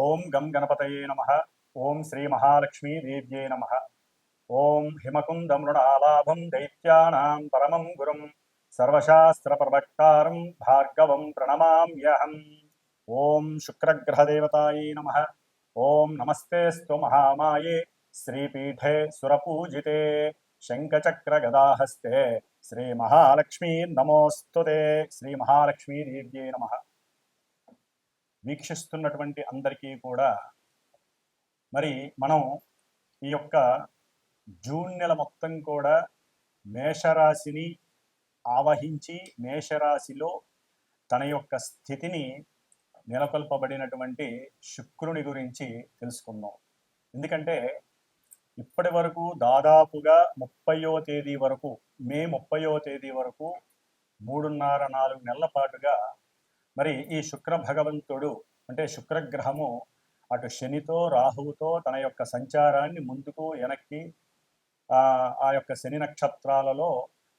ఓం గం గణపతయే నమః. ఓం శ్రీ మహాలక్ష్మీ దేవ్యే నమః. ఓం హిమకుంద మృణాలాభం దైత్యానాం పరమం గురుం సర్వశాస్త్ర ప్రవక్తారం భార్గవం ప్రణమామ్యహం. ఓం శుక్రగ్రహదేవతాయే నమః. ఓం నమస్తేస్తు మహామాయే శ్రీపీఠే సురపూజితే శంఖచక్రగదాహస్తే శ్రీ మహాలక్ష్మీ నమోస్తుతే. శ్రీ మహాలక్ష్మీ దేవ్యే నమః. వీక్షిస్తున్నటువంటి అందరికీ కూడా మరి మనం ఈ యొక్క జూన్ నెల మొత్తం కూడా మేషరాశిని ఆవహించి మేషరాశిలో తన యొక్క స్థితిని నెలకొల్పబడినటువంటి శుక్రుని గురించి తెలుసుకుందాం. ఎందుకంటే ఇప్పటి వరకు దాదాపుగా 30వ తేదీ వరకు, మే 30వ తేదీ వరకు 3.5-4 నెలల పాటుగా మరి ఈ శుక్ర భగవంతుడు అంటే శుక్రగ్రహము అటు శనితో రాహువుతో తన యొక్క సంచారాన్ని ముందుకు వెనక్కి ఆ యొక్క శని నక్షత్రాలలో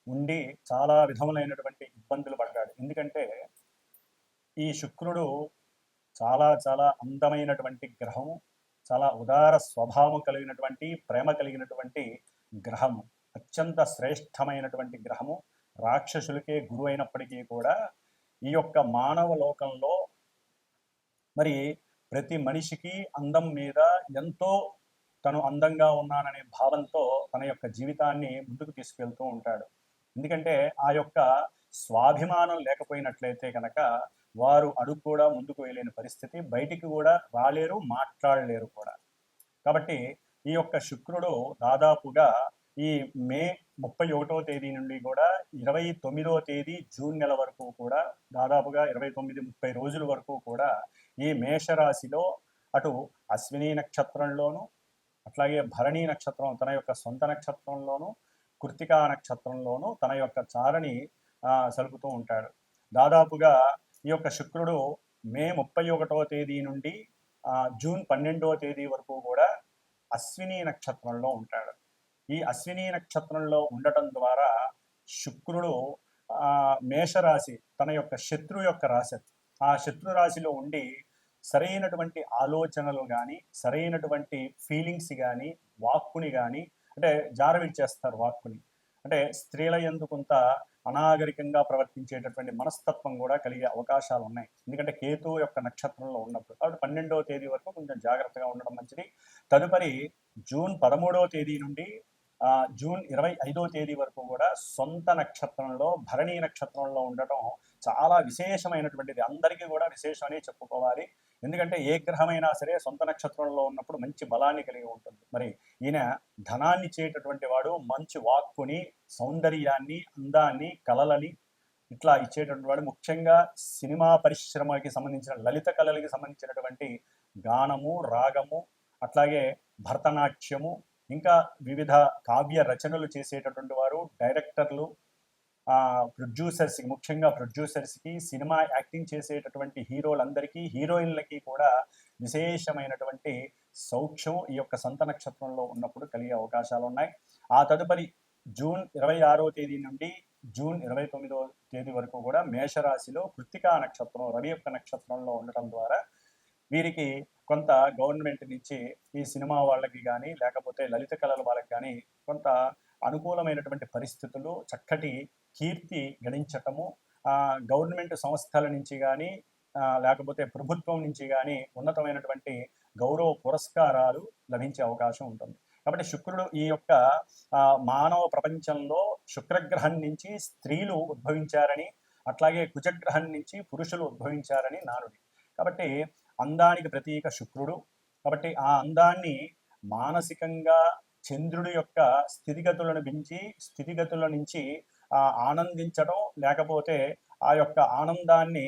ఉండి చాలా విధములైనటువంటి ఇబ్బందులు పడ్డాడు. ఎందుకంటే ఈ శుక్రుడు చాలా చాలా అందమైనటువంటి గ్రహము, చాలా ఉదార స్వభావం కలిగినటువంటి, ప్రేమ కలిగినటువంటి గ్రహము, అత్యంత శ్రేష్టమైనటువంటి గ్రహము. రాక్షసులకే గురువు అయినప్పటికీ కూడా ఈ యొక్క మానవ లోకంలో మరి ప్రతి మనిషికి అందం మీద ఎంతో తను అందంగా ఉన్నాననే భావంతో తన యొక్క జీవితాన్ని ముందుకు తీసుకెళ్తూ ఉంటాడు. ఎందుకంటే ఆ యొక్క స్వాభిమానం లేకపోయినట్లయితే కనుక వారు అడుగు కూడా ముందుకు వెళ్ళలేని పరిస్థితి, బయటికి కూడా రాలేరు, మాట్లాడలేరు కూడా. కాబట్టి ఈ యొక్క శుక్రుడు దాదాపుగా ఈ మే 31వ తేదీ నుండి కూడా 29వ తేదీ జూన్ నెల వరకు కూడా దాదాపుగా 29-30 రోజుల వరకు కూడా ఈ మేషరాశిలో అటు అశ్విని నక్షత్రంలోను, అట్లాగే భరణి నక్షత్రం తన యొక్క సొంత నక్షత్రంలోను, కృత్తికా నక్షత్రంలోను తన యొక్క చారని సలుపుతూ ఉంటాడు. దాదాపుగా ఈ యొక్క శుక్రుడు మే 31వ తేదీ నుండి జూన్ 12వ తేదీ వరకు కూడా అశ్విని నక్షత్రంలో ఉంటాడు. ఈ అశ్విని నక్షత్రంలో ఉండటం ద్వారా శుక్రుడు మేషరాశి తన యొక్క శత్రు యొక్క రాశి, ఆ శత్రు రాశిలో ఉండి సరైనటువంటి ఆలోచనలు కానీ, సరైనటువంటి ఫీలింగ్స్ కానీ, వాక్కుని కానీ అంటే జారవిడ్చేస్తారు. వాక్కుని అంటే స్త్రీల యందు కొంత అనాగరికంగా ప్రవర్తించేటటువంటి మనస్తత్వం కూడా కలిగే అవకాశాలు ఉన్నాయి. ఎందుకంటే కేతు యొక్క నక్షత్రంలో ఉన్నప్పుడు. కాబట్టి 12వ తేదీ వరకు కొంచెం జాగ్రత్తగా ఉండడం మంచిది. తదుపరి జూన్ 13వ తేదీ నుండి జూన్ 25వ తేదీ వరకు కూడా సొంత నక్షత్రంలో భరణి నక్షత్రంలో ఉండటం చాలా విశేషమైనటువంటిది. అందరికీ కూడా విశేషమని చెప్పుకోవాలి. ఎందుకంటే ఏ గ్రహమైనా సరే సొంత నక్షత్రంలో ఉన్నప్పుడు మంచి బలాన్ని కలిగి ఉంటుంది. మరి ఈయన ధనాన్ని ఇచ్చేటటువంటి వాడు, మంచి వాక్కుని, సౌందర్యాన్ని, అందాన్ని, కళలని ఇట్లా ఇచ్చేటటువంటి వాడు. ముఖ్యంగా సినిమా పరిశ్రమకి సంబంధించిన లలిత కళలకి సంబంధించినటువంటి గానము, రాగము, అట్లాగే భరతనాట్యము, ఇంకా వివిధ కావ్య రచనలు చేసేటటువంటి వారు, డైరెక్టర్లు, ప్రొడ్యూసర్స్కి, ముఖ్యంగా ప్రొడ్యూసర్స్కి, సినిమా యాక్టింగ్ చేసేటటువంటి హీరోలందరికీ, హీరోయిన్లకి కూడా విశేషమైనటువంటి సౌఖ్యం ఈ యొక్క సొంత నక్షత్రంలో ఉన్నప్పుడు కలిగే అవకాశాలు ఉన్నాయి. ఆ తదుపరి జూన్ 26వ తేదీ నుండి జూన్ 29వ తేదీ వరకు కూడా మేషరాశిలో కృత్తికా నక్షత్రం, రవి యొక్క నక్షత్రంలో ఉండటం ద్వారా వీరికి కొంత గవర్నమెంట్ నుంచి ఈ సినిమా వాళ్ళకి కానీ, లేకపోతే లలిత కళల వాళ్ళకి కానీ కొంత అనుకూలమైనటువంటి పరిస్థితులు, చక్కటి కీర్తి గడించటము, గవర్నమెంట్ సంస్థల నుంచి కానీ లేకపోతే ప్రభుత్వం నుంచి కానీ ఉన్నతమైనటువంటి గౌరవ పురస్కారాలు లభించే అవకాశం ఉంటుంది. కాబట్టి శుక్రుడు ఈ యొక్క మానవ ప్రపంచంలో శుక్రగ్రహం నుంచి స్త్రీలు ఉద్భవించారని, అట్లాగే కుజగ్రహం నుంచి పురుషులు ఉద్భవించారని నానుడి. కాబట్టి అందానికి ప్రతీక శుక్రుడు. కాబట్టి ఆ అందాన్ని మానసికంగా చంద్రుడి యొక్క స్థితిగతుల నుంచి ఆనందించడం, లేకపోతే ఆ యొక్క ఆనందాన్ని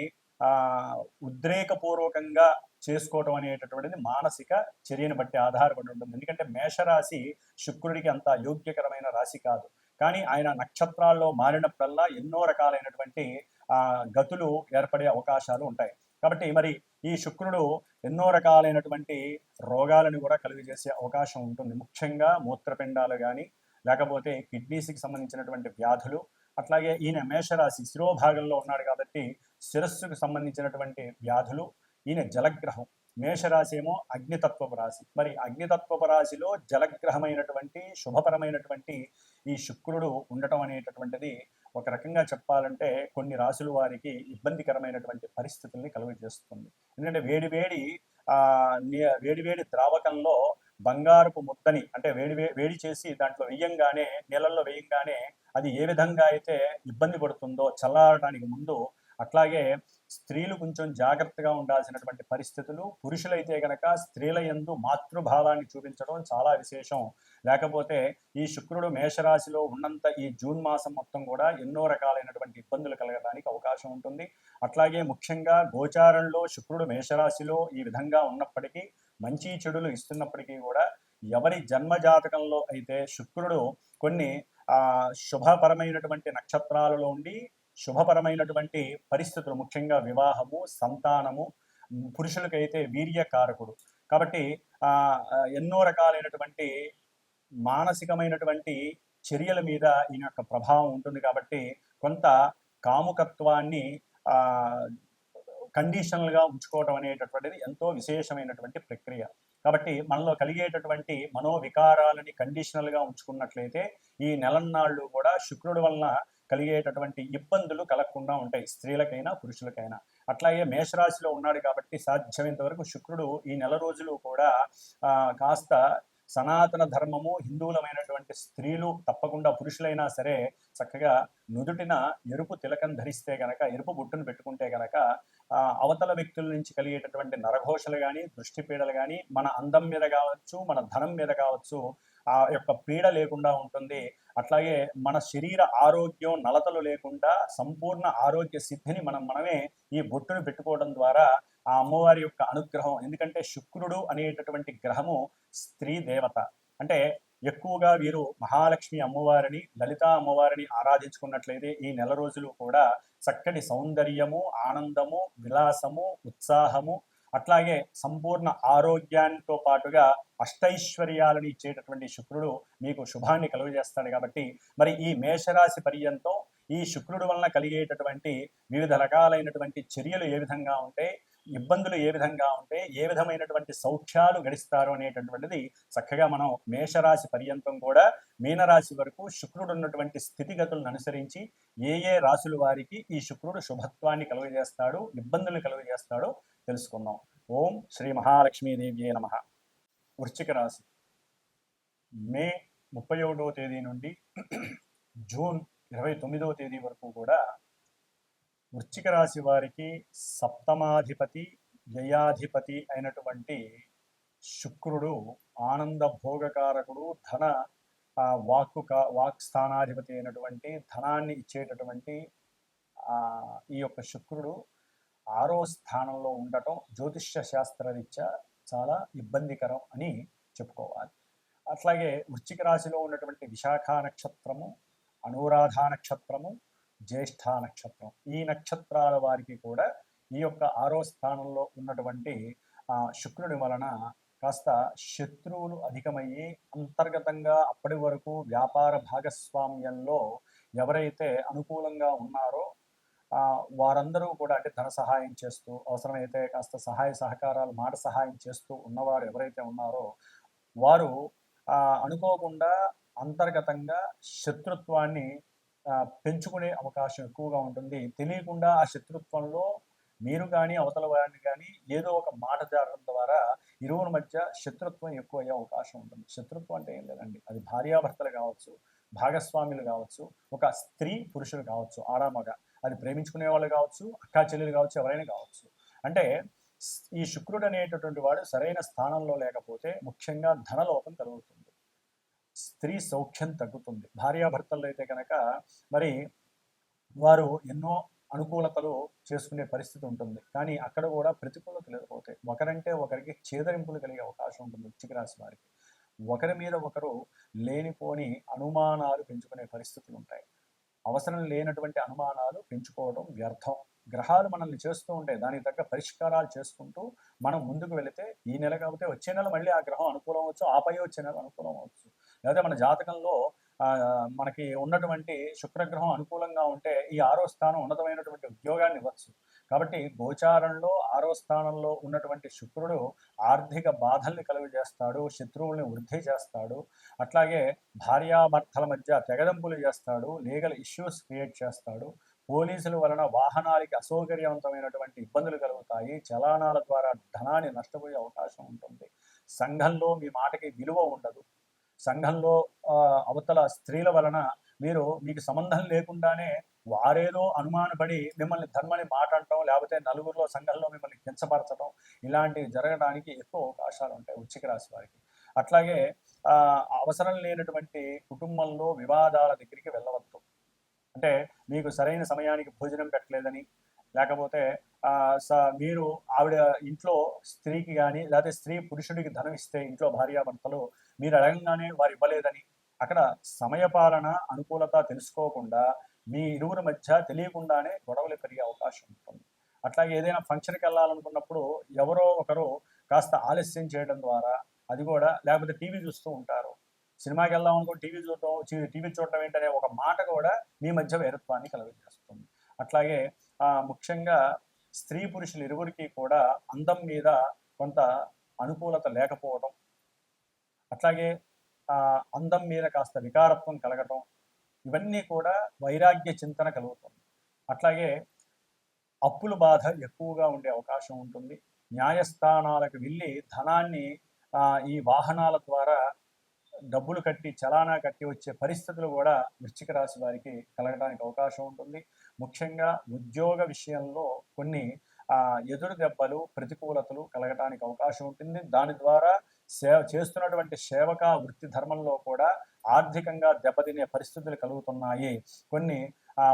ఉద్రేకపూర్వకంగా చేసుకోవటం అనేటటువంటిది మానసిక చర్యను బట్టి ఆధారపడి ఉంటుంది. ఎందుకంటే మేషరాశి శుక్రుడికి అంత యోగ్యకరమైన రాశి కాదు. కానీ ఆయన నక్షత్రాల్లో మారినప్పుడల్లా ఎన్నో రకాలైనటువంటి గతులు ఏర్పడే అవకాశాలు ఉంటాయి. కాబట్టి మరి ఈ శుక్రుడు ఎన్నో రకాలైనటువంటి రోగాలను కూడా కలుగజేసే అవకాశం ఉంటుంది. ముఖ్యంగా మూత్రపిండాలు కానీ, లేకపోతే కిడ్నీస్కి సంబంధించినటువంటి వ్యాధులు, అట్లాగే ఈయన మేషరాశి శిరోభాగంలో ఉన్నాడు కాబట్టి శిరస్సుకు సంబంధించినటువంటి వ్యాధులు. ఈయన జలగ్రహం, మేషరాశి ఏమో అగ్నితత్వపు రాశి. మరి అగ్నితత్వపు రాశిలో జలగ్రహమైనటువంటి శుభపరమైనటువంటి ఈ శుక్రుడు ఉండటం అనేటటువంటిది ఒక రకంగా చెప్పాలంటే కొన్ని రాశుల వారికి ఇబ్బందికరమైనటువంటి పరిస్థితుల్ని కలుగజేస్తుంది. ఎందుకంటే వేడి ద్రావకంలో బంగారపు ముద్దని అంటే వేడి చేసి దాంట్లో వేయంగానే, నీళ్ళల్లో వేయంగానే అది ఏ విధంగా అయితే ఇబ్బంది పడుతుందో చల్లారడానికి ముందు, అట్లాగే స్త్రీలు కొంచెం జాగ్రత్తగా ఉండాల్సినటువంటి పరిస్థితులు. పురుషులైతే గనక స్త్రీల యందు మాతృభావాన్ని చూపించడం చాలా విశేషం. లేకపోతే ఈ శుక్రుడు మేషరాశిలో ఉన్నంత ఈ జూన్ మాసం మొత్తం కూడా ఎన్నో రకాలైనటువంటి ఇబ్బందులు కలగడానికి అవకాశం ఉంటుంది. అట్లాగే ముఖ్యంగా గోచారంలో శుక్రుడు మేషరాశిలో ఈ విధంగా ఉన్నప్పటికీ, మంచి చెడులు ఇస్తున్నప్పటికీ కూడా ఎవరి జన్మజాతకంలో అయితే శుక్రుడు కొన్ని శుభపరమైనటువంటి నక్షత్రాలలో ఉండి శుభపరమైనటువంటి పరిస్థితులు, ముఖ్యంగా వివాహము, సంతానము, పురుషులకైతే వీర్యకారకుడు కాబట్టి ఎన్నో రకాలైనటువంటి మానసికమైనటువంటి చర్యల మీద ఈయన యొక్క ప్రభావం ఉంటుంది. కాబట్టి కొంత కాముకత్వాన్ని కండిషనల్గా ఉంచుకోవడం అనేటటువంటిది ఎంతో విశేషమైనటువంటి ప్రక్రియ. కాబట్టి మనలో కలిగేటటువంటి మనోవికారాలని కండిషనల్గా ఉంచుకున్నట్లయితే ఈ నెలన్నాళ్ళు కూడా శుక్రుడి వలన కలిగేటటువంటి ఇబ్బందులు కలగకుండా ఉంటాయి, స్త్రీలకైనా పురుషులకైనా. అట్లాగే మేషరాశిలో ఉన్నాడు కాబట్టి సాధ్యమైనంత వరకు శుక్రుడు ఈ నెల రోజులు కూడా కాస్త సనాతన ధర్మము, హిందువులమైనటువంటి స్త్రీలు తప్పకుండా పురుషులైనా సరే చక్కగా నుదుటిన ఎరుపు తిలకం ధరిస్తే గనక, ఎరుపు బుట్టును పెట్టుకుంటే గనక అవతల వ్యక్తుల నుంచి కలిగేటటువంటి నరఘోషలు కానీ, దృష్టి పీడలు కానీ, మన అందం మీద కావచ్చు, మన ధనం మీద కావచ్చు, ఆ యొక్క పీడ లేకుండా ఉంటుంది. అట్లాగే మన శరీర ఆరోగ్యం నలతలు లేకుండా సంపూర్ణ ఆరోగ్య సిద్ధిని మనమే ఈ బొట్టును పెట్టుకోవడం ద్వారా ఆ అమ్మవారి యొక్క అనుగ్రహం. ఎందుకంటే శుక్రుడు అనేటటువంటి గ్రహము స్త్రీ దేవత. అంటే ఎక్కువగా వీరు మహాలక్ష్మి అమ్మవారిని, లలిత అమ్మవారిని ఆరాధించుకున్నట్లయితే ఈ నెల రోజులు కూడా చక్కటి సౌందర్యము, ఆనందము, విలాసము, ఉత్సాహము, అట్లాగే సంపూర్ణ ఆరోగ్యానితో పాటుగా అష్టైశ్వర్యాలను ఇచ్చేటటువంటి శుక్రుడు మీకు శుభాన్ని కలుగజేస్తాడు. కాబట్టి మరి ఈ మేషరాశి పర్యంతం ఈ శుక్రుడు వలన కలిగేటటువంటి వివిధ రకాలైనటువంటి చర్యలు ఏ విధంగా ఉంటాయి, ఇబ్బందులు ఏ విధంగా ఉంటాయి, ఏ విధమైనటువంటి సౌఖ్యాలు గడిస్తారు అనేటటువంటిది చక్కగా మనం మేషరాశి పర్యంతం కూడా మీనరాశి వరకు శుక్రుడు ఉన్నటువంటి స్థితిగతులను అనుసరించి ఏ రాశుల వారికి ఈ శుక్రుడు శుభత్వాన్ని కలుగజేస్తాడు, ఇబ్బందులు కలుగజేస్తాడో తెలుసుకుందాం. ఓం శ్రీ మహాలక్ష్మీదేవ్యే నమః. వృశ్చిక రాశి మే 31వ తేదీ నుండి జూన్ 29వ తేదీ వరకు కూడా వృశ్చిక రాశి వారికి సప్తమాధిపతి, వ్యయాధిపతి అయినటువంటి శుక్రుడు ఆనంద భోగకారకుడు, ధన వాక్ స్థానాధిపతి అయినటువంటి ధనాన్ని ఇచ్చేటటువంటి ఈ యొక్క శుక్రుడు 6వ స్థానంలో ఉండటం జ్యోతిష్య శాస్త్రరీత్యా చాలా ఇబ్బందికరం అని చెప్పుకోవాలి. అట్లాగే వృశ్చిక రాశిలో ఉన్నటువంటి విశాఖ నక్షత్రము, అనురాధ నక్షత్రము, జ్యేష్ఠ నక్షత్రం, ఈ నక్షత్రాల వారికి కూడా ఈ యొక్క 6వ స్థానంలో ఉన్నటువంటి శుక్రుడి వలన కాస్త శత్రువులు అధికమయ్యి అంతర్గతంగా అప్పటి వరకు వ్యాపార భాగస్వామ్యంలో ఎవరైతే అనుకూలంగా ఉన్నారో వారందరూ కూడా, అంటే ధన సహాయం చేస్తూ, అవసరమైతే కాస్త సహాయ సహకారాలు, మాట సహాయం చేస్తూ ఉన్నవారు ఎవరైతే ఉన్నారో వారు అనుకోకుండా అంతర్గతంగా శత్రుత్వాన్ని పెంచుకునే అవకాశం ఎక్కువగా ఉంటుంది. తెలియకుండా ఆ శత్రుత్వంలో మీరు కానీ అవతల వారిని కానీ ఏదో ఒక మాట జారడం ద్వారా ఇరువురి మధ్య శత్రుత్వం ఎక్కువ అయ్యే అవకాశం ఉంటుంది. శత్రుత్వం అంటే ఏం లేదండి, అది భార్యాభర్తలు కావచ్చు, భాగస్వాములు కావచ్చు, ఒక స్త్రీ పురుషులు కావచ్చు, ఆడామగ, అది ప్రేమించుకునే వాళ్ళు కావచ్చు, అక్కా చెల్లెలు కావచ్చు, ఎవరైనా కావచ్చు. అంటే ఈ శుక్రుడు అనేటటువంటి వాడు సరైన స్థానంలో లేకపోతే ముఖ్యంగా ధనలోపం కలుగుతుంది, స్త్రీ సౌఖ్యం తగ్గుతుంది. భార్యాభర్తలు అయితే కనుక మరి వారు ఎన్నో అనుకూలతలు చేసుకునే పరిస్థితి ఉంటుంది, కానీ అక్కడ కూడా ప్రతికూలతలు ఎదురవుతాయి. ఒకరంటే ఒకరికి చేదరింపులు కలిగే అవకాశం ఉంటుంది. వృశ్చిక రాశి వారికి ఒకరి మీద ఒకరు లేనిపోని అనుమానాలు పెంచుకునే పరిస్థితులు ఉంటాయి. అవసరం లేనటువంటి అనుమానాలు పెంచుకోవడం వ్యర్థం. గ్రహాలు మనల్ని చేస్తూ ఉంటాయి, దానికి తగ్గ పరిష్కారాలు చేసుకుంటూ మనం ముందుకు వెళితే ఈ నెల కాకపోతే వచ్చే నెల మళ్ళీ ఆ గ్రహం అనుకూలం అవచ్చు, ఆపై వచ్చే నెల అనుకూలం అవచ్చు. లేదా మన జాతకంలో మనకి ఉన్నటువంటి శుక్రగ్రహం అనుకూలంగా ఉంటే ఈ 6వ స్థానం ఉన్నతమైనటువంటి ఉద్యోగాన్ని ఇవ్వచ్చు. కాబట్టి గోచారంలో 6వ స్థానంలో ఉన్నటువంటి శుక్రుడు ఆర్థిక బాధల్ని కలుగజేస్తాడు, శత్రువుల్ని వృద్ధి చేస్తాడు, అట్లాగే భార్యాభర్తల మధ్య తెగదెంపులు చేస్తాడు, లీగల్ ఇష్యూస్ క్రియేట్ చేస్తాడు, పోలీసుల వలన వాహనాలకి అసౌకర్యవంతమైనటువంటి ఇబ్బందులు కలుగుతాయి, చలానాల ద్వారా ధనాన్ని నష్టపోయే అవకాశం ఉంటుంది, సంఘంలో మీ మాటకి విలువ ఉండదు, సంఘంలో అవతల స్త్రీల వలన మీకు సంబంధం లేకుండానే వారేదో అనుమానపడి మిమ్మల్ని ధర్మని మాట అంటాం, లేకపోతే నలుగురిలో సంఘంలో మిమ్మల్ని కించపరచడం, ఇలాంటివి జరగడానికి ఎక్కువ అవకాశాలు ఉంటాయి వృశ్చిక రాశి వారికి. అట్లాగే అవసరం లేనటువంటి కుటుంబంలో వివాదాల దగ్గరికి వెళ్ళవద్దు. అంటే మీకు సరైన సమయానికి భోజనం పెట్టలేదని, లేకపోతే మీరు ఆవిడ ఇంట్లో స్త్రీకి కానీ లేకపోతే స్త్రీ పురుషుడికి ధనం ఇస్తే ఇంట్లో భార్యాభర్తలు మీరు అడగంగానే వారు ఇవ్వలేదని, అక్కడ సమయపాలన అనుకూలత తెలుసుకోకుండా మీ ఇరువురి మధ్య తెలియకుండానే గొడవలు పెరిగే అవకాశం ఉంటుంది. అట్లాగే ఏదైనా ఫంక్షన్కి వెళ్ళాలనుకున్నప్పుడు ఎవరో ఒకరు కాస్త ఆలస్యం చేయడం ద్వారా, అది కూడా లేకపోతే టీవీ చూస్తూ ఉంటారు, సినిమాకి వెళ్దాం అనుకుని టీవీ చూడటం ఏంటనే ఒక మాట కూడా మీ మధ్య వైరత్వాన్ని కలుగజేస్తుంది. అట్లాగే ముఖ్యంగా స్త్రీ పురుషులు ఇరువురికి కూడా అందం మీద కొంత అనుకూలత లేకపోవడం, అట్లాగే అందం మీద కాస్త వికారత్వం కలగటం, ఇవన్నీ కూడా వైరాగ్య చింతన కలుగుతుంది. అట్లాగే అప్పుల బాధ ఎక్కువగా ఉండే అవకాశం ఉంటుంది. న్యాయస్థానాలకు వెళ్ళి ధనాన్ని ఈ వాహనాల ద్వారా డబ్బులు కట్టి చలానా కట్టి వచ్చే పరిస్థితులు కూడా వృశ్చిక రాశి వారికి కలగడానికి అవకాశం ఉంటుంది. ముఖ్యంగా ఉద్యోగ విషయంలో కొన్ని ఎదురు దెబ్బలు ప్రతికూలతలు కలగటానికి అవకాశం ఉంటుంది. దాని ద్వారా చేస్తున్నటువంటి సేవక వృత్తి ధర్మంలో కూడా ఆర్థికంగా దెబ్బతినే పరిస్థితులు కలుగుతున్నాయి. కొన్ని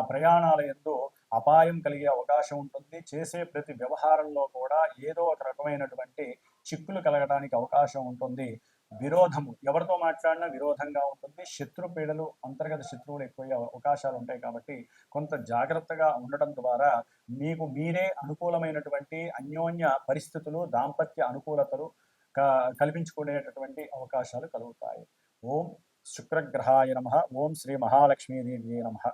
ప్రయాణాల యందు అపాయం కలిగే అవకాశం ఉంటుంది. చేసే ప్రతి వ్యవహారంలో కూడా ఏదో ఒక రకమైనటువంటి చిక్కులు కలగడానికి అవకాశం ఉంటుంది. విరోధము, ఎవరితో మాట్లాడినా విరోధంగా ఉంటుంది. శత్రుపీడలు, అంతర్గత శత్రువులు ఎక్కువయ్యే అవకాశాలు ఉంటాయి. కాబట్టి కొంత జాగ్రత్తగా ఉండటం ద్వారా మీకు మీరే అనుకూలమైనటువంటి అన్యోన్య పరిస్థితులు, దాంపత్య అనుకూలతలు కల్పించుకునేటటువంటి అవకాశాలు కలుగుతాయి. ఓం శుక్రగ్రహాయ నమః. ఓం శ్రీ మహాలక్ష్మీదేవి నమః.